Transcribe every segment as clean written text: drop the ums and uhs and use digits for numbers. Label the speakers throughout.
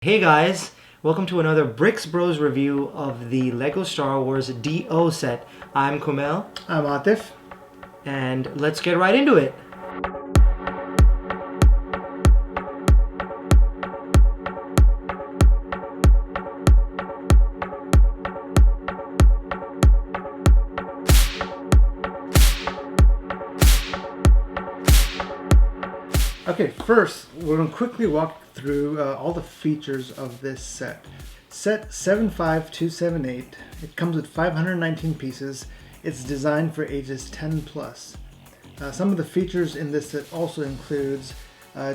Speaker 1: Hey guys, welcome to another Bricks Bros review of the LEGO Star Wars DO set. I'm Kumail.
Speaker 2: I'm Atif.
Speaker 1: And let's get right into it.
Speaker 2: Okay, first, we're going to quickly walk through all the features of this set. Set 75278. It comes with 519 pieces. It's designed for ages 10 plus. Some of the features in this set also includes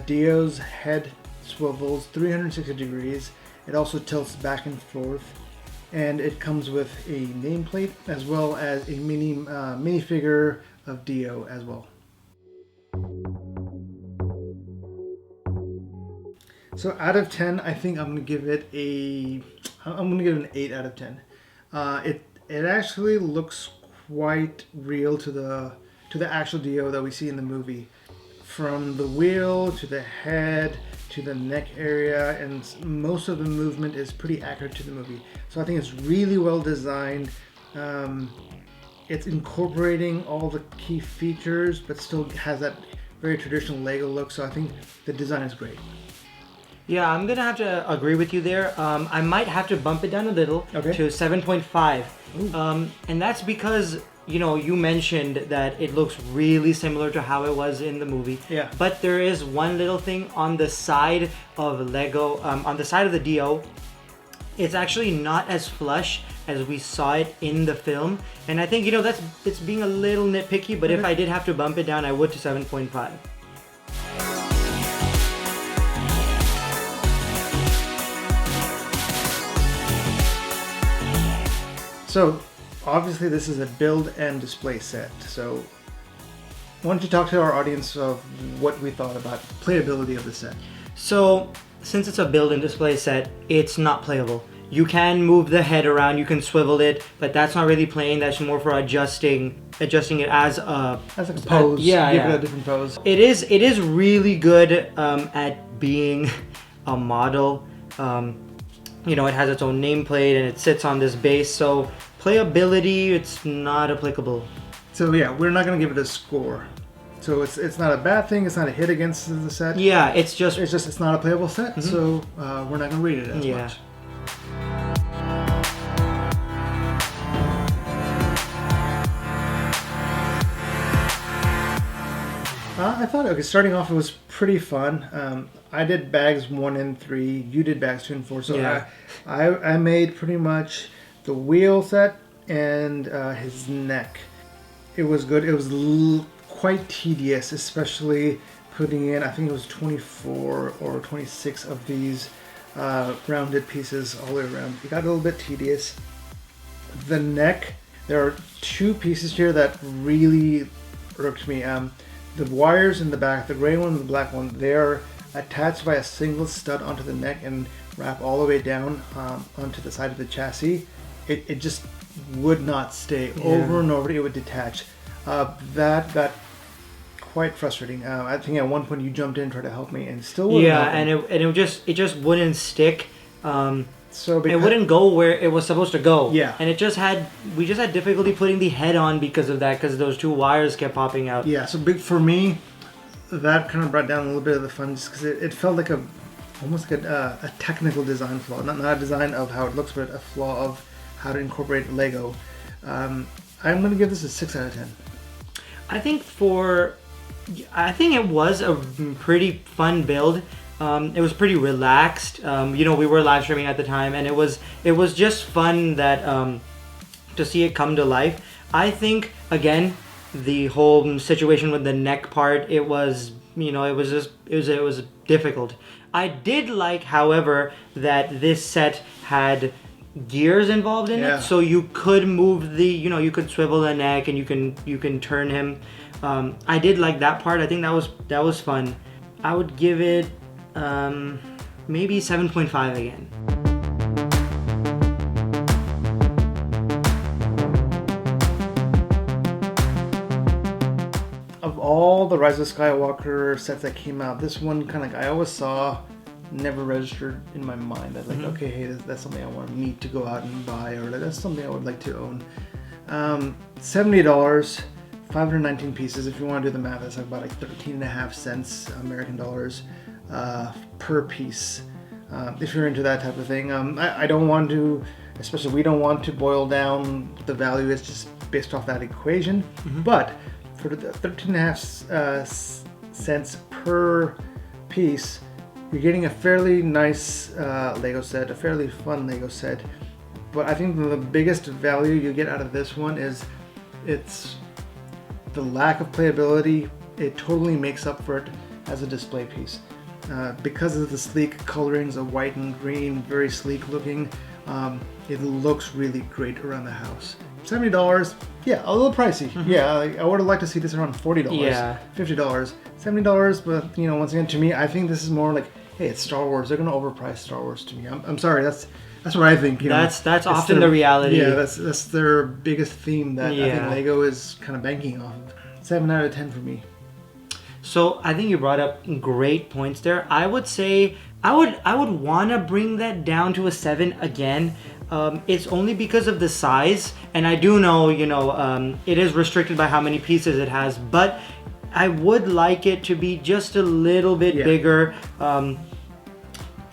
Speaker 2: Dio's head swivels 360 degrees. It also tilts back and forth. And it comes with a nameplate as well as a minifigure of Dio as well. So out of 10, I think I'm gonna give it an 8 out of 10. It actually looks quite real to the actual Dio that we see in the movie, from the wheel to the head to the neck area, and most of the movement is pretty accurate to the movie. So I think it's really well designed. It's incorporating all the key features, but still has that very traditional Lego look. So I think the design is great.
Speaker 1: Yeah, I'm gonna have to agree with you there. I might have to bump it down a little to 7.5. And that's because, you mentioned that it looks really similar to how it was in the movie.
Speaker 2: Yeah.
Speaker 1: But there is one little thing on the side of Lego, on the side of the Dio. It's actually not as flush as we saw it in the film. And I think, it's being a little nitpicky, but if I did have to bump it down, I would to 7.5.
Speaker 2: So, obviously this is a build and display set. So, why don't you talk to our audience of what we thought about playability of the set?
Speaker 1: So, since it's a build and display set, it's not playable. You can move the head around, you can swivel it, but that's not really playing. That's more for adjusting it as a
Speaker 2: pose.
Speaker 1: Give
Speaker 2: it a different pose.
Speaker 1: It is really good at being a model. It has its own nameplate and it sits on this base, so playability, it's not applicable.
Speaker 2: So yeah, we're not going to give it a score. So it's not a bad thing, it's not a hit against the set.
Speaker 1: Yeah, it's
Speaker 2: not a playable set, so we're not going to rate it as much. I thought, starting off it was pretty fun. I did bags 1 and 3, you did bags 2 and 4, so yeah. I made pretty much the wheel set and his neck. It was good. It was quite tedious, especially putting in, I think it was 24 or 26 of these rounded pieces all the way around. It got a little bit tedious. The neck, there are 2 pieces here that really irked me. The wires in the back, the gray one and the black one, they're attached by a single stud onto the neck and wrap all the way down onto the side of the chassis. It just would not stay. Over and over it would detach. That got quite frustrating. I think at one point you jumped in and tried to help me and still wouldn't help me.
Speaker 1: And it just wouldn't stick.
Speaker 2: So
Speaker 1: it wouldn't go where it was supposed to go.
Speaker 2: Yeah.
Speaker 1: And we just had difficulty putting the head on because of that, because those 2 wires kept popping out.
Speaker 2: Yeah, so big for me, that kind of brought down a little bit of the fun, just because it felt like almost like a technical design flaw. Not a design of how it looks, but a flaw of how to incorporate Lego. I'm going to give this a 6 out of 10.
Speaker 1: I think it was a pretty fun build. It was pretty relaxed. We were live streaming at the time, and it was just fun that to see it come to life. I think, again, the whole situation with the neck part, it was difficult. I did like, however, that this set had gears involved in it, so you could move you could swivel the neck and you can turn him. I did like that part. I think that was fun. I would give it maybe 7.5 again. Of
Speaker 2: all the Rise of Skywalker sets that came out, this one kind of, I always saw never registered in my mind that like, okay, hey, that's something I want me to go out and buy, or that's something I would like to own. $70, 519 pieces. If you want to do the math, that's about like 13.5 cents American dollars per piece. If you're into that type of thing, I don't want to, especially we don't want to boil down the value. It's just based off that equation. But for the 13.5 cents per piece, you're getting a fairly nice Lego set, a fairly fun Lego set. But I think the biggest value you get out of this one is it's the lack of playability. It totally makes up for it as a display piece. Because of the sleek colorings of white and green, very sleek looking, it looks really great around the house. $70, yeah, a little pricey. Yeah, I would have liked to see this around $40, $50, $70. But once again, to me, I think this is more like, hey, it's Star Wars. They're gonna overprice Star Wars to me. I'm sorry, that's what I think.
Speaker 1: That's often the reality.
Speaker 2: Yeah, that's their biggest theme that I think Lego is kind of banking off of. 7 out of 10 for me.
Speaker 1: So I think you brought up great points there. I would say I would want to bring that down to a 7 again. It's only because of the size, and I do know it is restricted by how many pieces it has, but I would like it to be just a little bit bigger.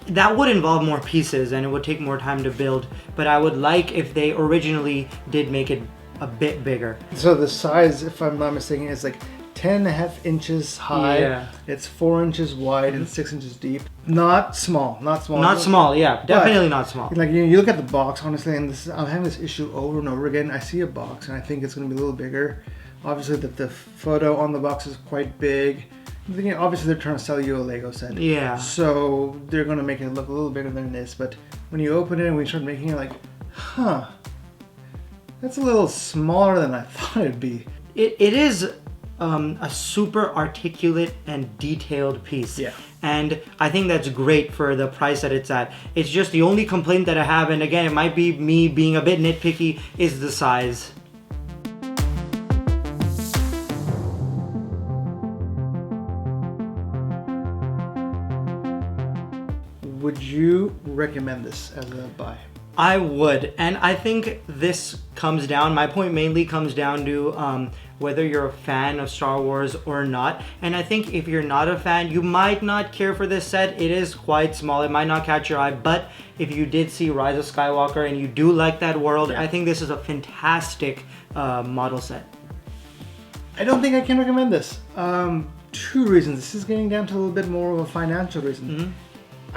Speaker 1: That would involve more pieces and it would take more time to build, but I would like if they originally did make it a bit bigger.
Speaker 2: So the size, if I'm not mistaken, is like 10.5 inches high.
Speaker 1: Yeah.
Speaker 2: It's 4 inches wide and 6 inches deep. Not small.
Speaker 1: Not small, yeah. Definitely not small.
Speaker 2: Like you look at the box, honestly, and I'm having this issue over and over again. I see a box and I think it's going to be a little bigger. Obviously, the photo on the box is quite big. Obviously, they're trying to sell you a Lego set.
Speaker 1: Yeah.
Speaker 2: So they're going to make it look a little bigger than it is. But when you open it and we start making it, like, huh, that's a little smaller than I thought it'd be.
Speaker 1: It is a super articulate and detailed piece.
Speaker 2: Yeah.
Speaker 1: And I think that's great for the price that it's at. It's just the only complaint that I have, and again, it might be me being a bit nitpicky, is the size.
Speaker 2: Would you recommend this as a buy?
Speaker 1: I would, and I think this comes down, my point mainly comes down to whether you're a fan of Star Wars or not. And I think if you're not a fan, you might not care for this set. It is quite small, it might not catch your eye, but if you did see Rise of Skywalker and you do like that world, I think this is a fantastic model set.
Speaker 2: I don't think I can recommend this. 2 reasons. This is getting down to a little bit more of a financial reason.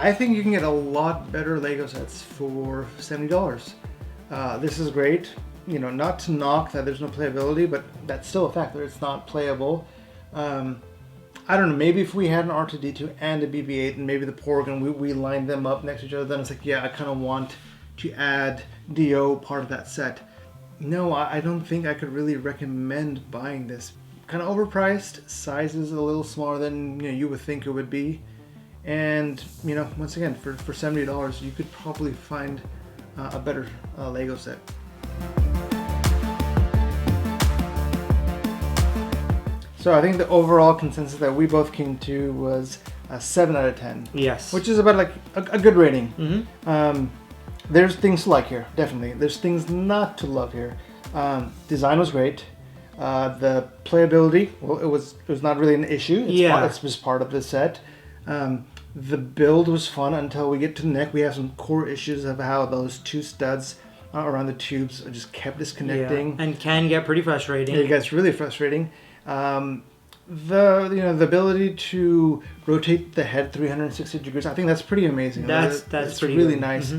Speaker 2: I think you can get a lot better Lego sets for $70. This is great. Not to knock that there's no playability, but that's still a factor. It's not playable. I don't know. Maybe if we had an R2-D2 and a BB-8 and maybe the Porg and we lined them up next to each other, then it's like, yeah, I kind of want to add DO part of that set. No, I don't think I could really recommend buying this. Kind of overpriced. Size is a little smaller than you would think it would be. And once again, for $70, you could probably find a better Lego set. So I think the overall consensus that we both came to was a 7 out of 10.
Speaker 1: Yes.
Speaker 2: Which is about like a good rating. There's things to like here, definitely. There's things not to love here. Design was great. The playability, well, it was not really an issue. It's just part of the set. The build was fun until we get to the neck. We have some core issues of how those 2 studs around the tubes just kept disconnecting.
Speaker 1: Yeah, and can get pretty frustrating.
Speaker 2: It gets really frustrating. The ability to rotate the head 360 degrees, I think that's pretty amazing.
Speaker 1: That's pretty
Speaker 2: really
Speaker 1: good.
Speaker 2: nice.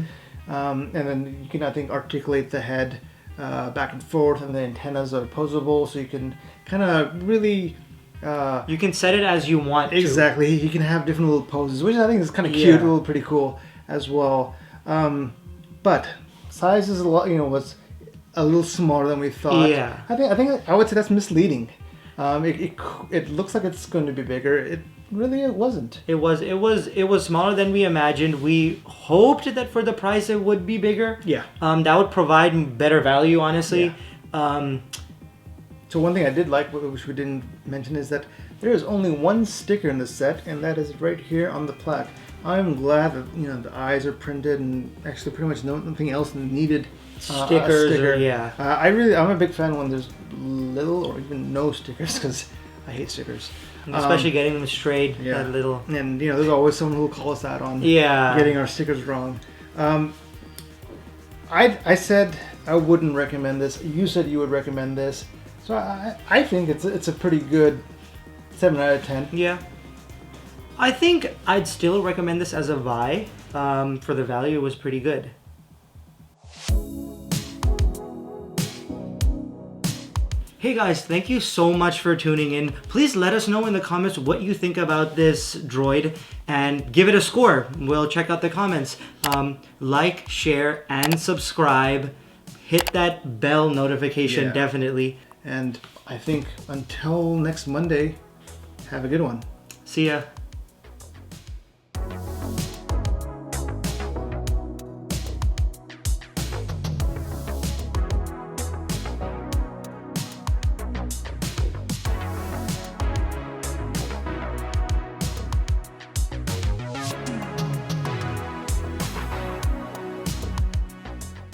Speaker 2: And then you can, I think, articulate the head back and forth, and the antennas are posable, so you can kind of really...
Speaker 1: you can set it as you want to.
Speaker 2: Exactly. You can have different little poses, which I think is kind of cute, a little pretty cool as well. But size is was a little smaller than we thought.
Speaker 1: Yeah.
Speaker 2: I would say that's misleading. It looks like it's going to be bigger. It wasn't.
Speaker 1: It was smaller than we imagined. We hoped that for the price it would be bigger.
Speaker 2: Yeah.
Speaker 1: That would provide better value, honestly.
Speaker 2: Yeah. So one thing I did like, which we didn't mention, is that There is only one sticker in the set, and that is right here on the plaque. I'm glad that the eyes are printed, and actually pretty much nothing else needed.
Speaker 1: Stickers,
Speaker 2: sticker.
Speaker 1: yeah.
Speaker 2: I'm a big fan when there's little or even no stickers, because I hate stickers.
Speaker 1: Especially getting them straight,
Speaker 2: Yeah.
Speaker 1: that little.
Speaker 2: And there's always someone who will call us out on getting our stickers wrong. I said I wouldn't recommend this. You said you would recommend this, so I think it's a pretty good 7 out of 10.
Speaker 1: Yeah. I think I'd still recommend this as a buy. For the value, it was pretty good. Hey guys, thank you so much for tuning in. Please let us know in the comments what you think about this droid and give it a score. We'll check out the comments. Like, share, and subscribe. Hit that bell notification, definitely.
Speaker 2: And I think until next Monday, have a good one.
Speaker 1: See ya.